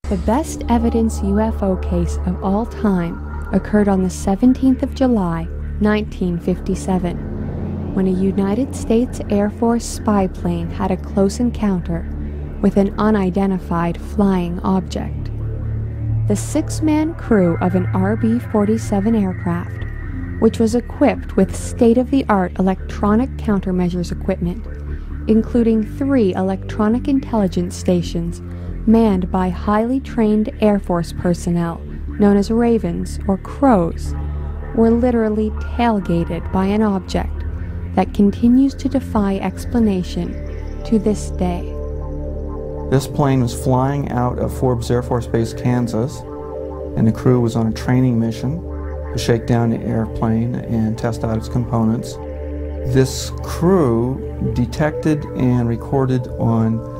The best evidence UFO case of all time occurred on the 17th of July, 1957, when a United States Air Force spy plane had a close encounter with an unidentified flying object. The six-man crew of an RB47 aircraft, which was equipped with state-of-the-art electronic countermeasures equipment, including 3 electronic intelligence stations manned by highly trained Air Force personnel known as Ravens or Crows, were literally tailgated by an object that continues to defy explanation to this day. This plane was flying out of Forbes Air Force Base, Kansas, and the crew was on a training mission to shake down the airplane and test out its components. This crew detected and recorded on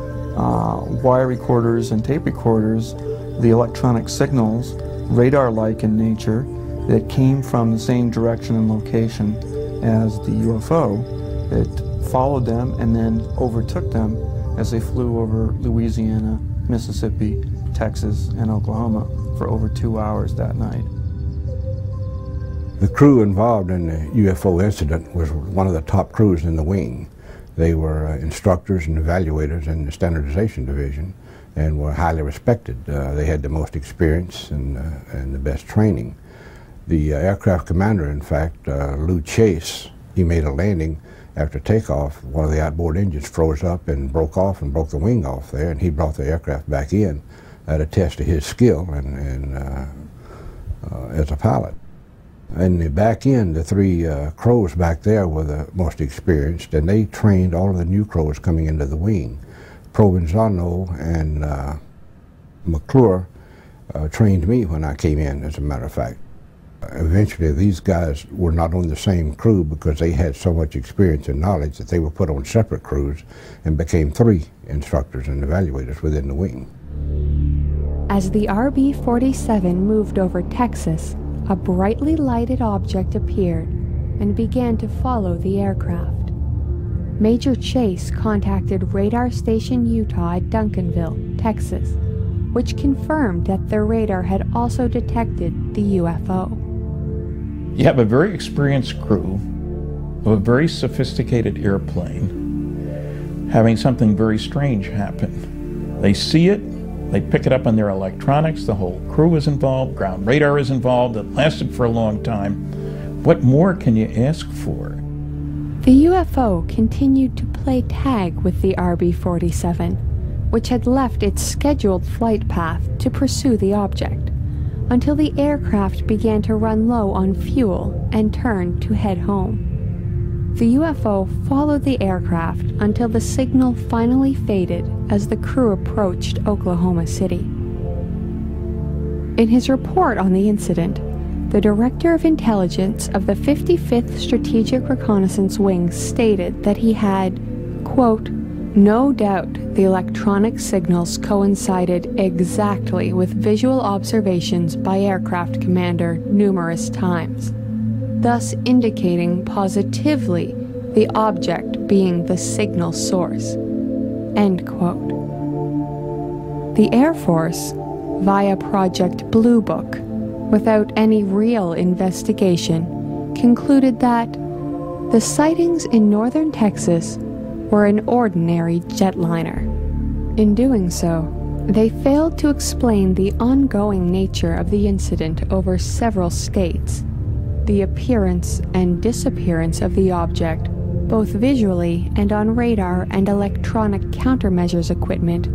wire recorders and tape recorders the electronic signals, radar-like in nature, that came from the same direction and location as the UFO. It followed them and then overtook them as they flew over Louisiana, Mississippi, Texas, and Oklahoma for over 2 hours that night. The crew involved in the UFO incident was one of the top crews in the wing. They were instructors and evaluators in the standardization division and were highly respected. They had the most experience and the best training. The aircraft commander, in fact, Lou Chase, he made a landing after takeoff. One of the outboard engines froze up and broke off and broke the wing off there, and he brought the aircraft back in to test his skill and as a pilot. In the back end, the 3 Crows back there were the most experienced, and they trained all of the new Crows coming into the wing. Provenzano and McClure trained me when I came in, as a matter of fact. Eventually, these guys were not on the same crew because they had so much experience and knowledge that they were put on separate crews and became 3 instructors and evaluators within the wing. As the RB47 moved over Texas, a brightly lighted object appeared and began to follow the aircraft. Major Chase contacted Radar Station Utah at Duncanville, Texas, which confirmed that their radar had also detected the UFO. You have a very experienced crew of a very sophisticated airplane having something very strange happen. They see it, they pick it up on their electronics, the whole crew is involved, ground radar is involved, it lasted for a long time. What more can you ask for? The UFO continued to play tag with the RB47, which had left its scheduled flight path to pursue the object, until the aircraft began to run low on fuel and turned to head home. The UFO followed the aircraft until the signal finally faded as the crew approached Oklahoma City. In his report on the incident, the Director of Intelligence of the 55th Strategic Reconnaissance Wing stated that he had, quote, "No doubt the electronic signals coincided exactly with visual observations by aircraft commander numerous times, thus indicating positively the object being the signal source." End quote. The Air Force, via Project Blue Book, without any real investigation, concluded that the sightings in northern Texas were an ordinary jetliner. In doing so, they failed to explain the ongoing nature of the incident over several states, the appearance and disappearance of the object, both visually and on radar and electronic countermeasures equipment,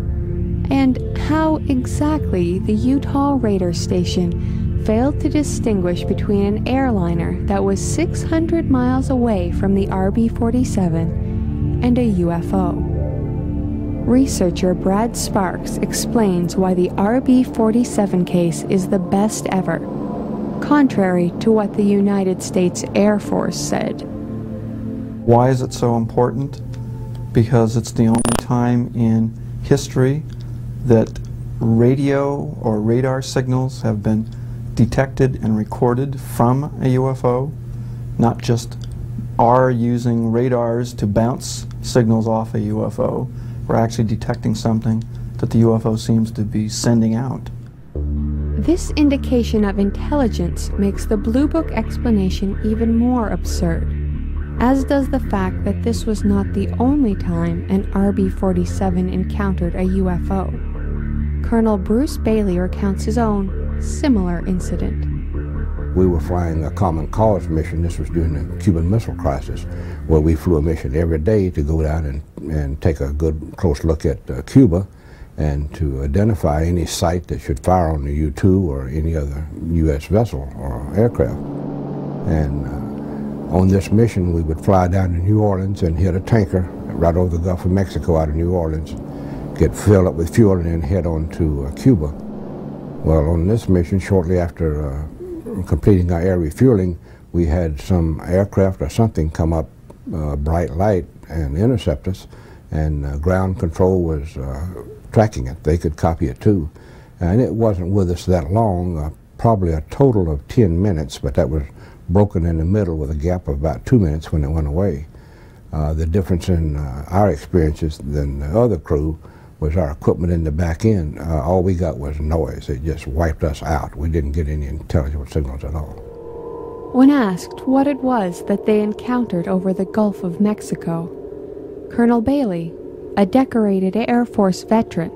and how exactly the Utah radar station failed to distinguish between an airliner that was 600 miles away from the RB47 and a UFO. Researcher Brad Sparks explains why the RB47 case is the best ever, contrary to what the United States Air Force said. Why is it so important? Because it's the only time in history that radio or radar signals have been detected and recorded from a UFO, not just are using radars to bounce signals off a UFO. We're actually detecting something that the UFO seems to be sending out. This indication of intelligence makes the Blue Book explanation even more absurd, as does the fact that this was not the only time an RB47 encountered a UFO. Colonel Bruce Bailey recounts his own similar incident. We were flying a Common Cause mission. This was during the Cuban Missile Crisis, where we flew a mission every day to go down and take a good close look at Cuba and to identify any site that should fire on the U-2 or any other U.S. vessel or aircraft. And on this mission, we would fly down to New Orleans and hit a tanker right over the Gulf of Mexico out of New Orleans, get filled up with fuel, and then head on to Cuba. Well, on this mission, shortly after completing our air refueling, we had some aircraft or something come up, bright light, and intercept us, and ground control was tracking it. They could copy it too. And it wasn't with us that long, probably a total of 10 minutes, but that was broken in the middle with a gap of about 2 minutes when it went away. The difference in our experiences than the other crew was our equipment in the back end. All we got was noise. It just wiped us out. We didn't get any intelligible signals at all. When asked what it was that they encountered over the Gulf of Mexico, Colonel Bailey, a decorated Air Force veteran,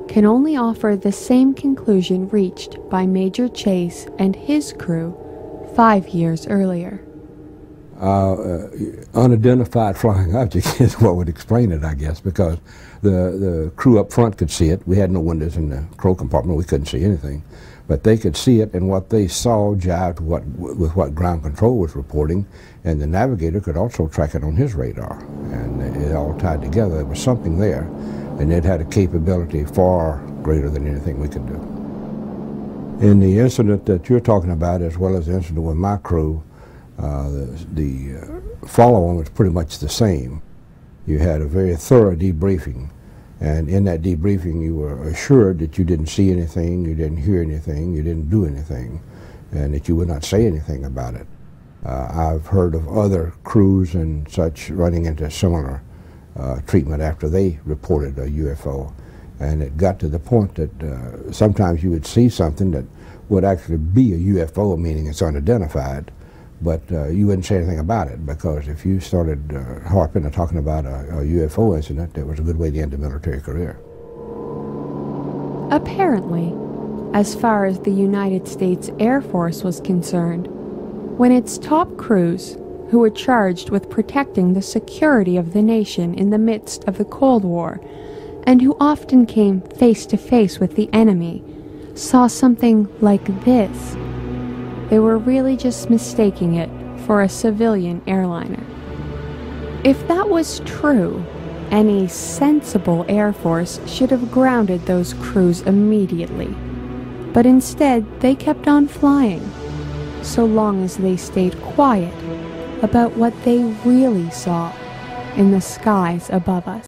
can only offer the same conclusion reached by Major Chase and his crew 5 years earlier. Unidentified flying object is what would explain it, I guess, because the crew up front could see it. We had no windows in the control compartment. We couldn't see anything. But they could see it, and what they saw jived with what ground control was reporting, and the navigator could also track it on his radar. And it all tied together. There was something there, and it had a capability far greater than anything we could do. In the incident that you're talking about, as well as the incident with my crew, the follow-on was pretty much the same. You had a very thorough debriefing, and in that debriefing you were assured that you didn't see anything, you didn't hear anything, you didn't do anything, and that you would not say anything about it. I've heard of other crews and such running into similar treatment after they reported a UFO, and it got to the point that sometimes you would see something that would actually be a UFO, meaning it's unidentified, but you wouldn't say anything about it, because if you started harping or talking about a UFO incident, that was a good way to end a military career. Apparently, as far as the United States Air Force was concerned, when its top crews, who were charged with protecting the security of the nation in the midst of the Cold War, and who often came face to face with the enemy, saw something like this, they were really just mistaking it for a civilian airliner. If that was true, any sensible Air Force should have grounded those crews immediately. But instead, they kept on flying, so long as they stayed quiet about what they really saw in the skies above us.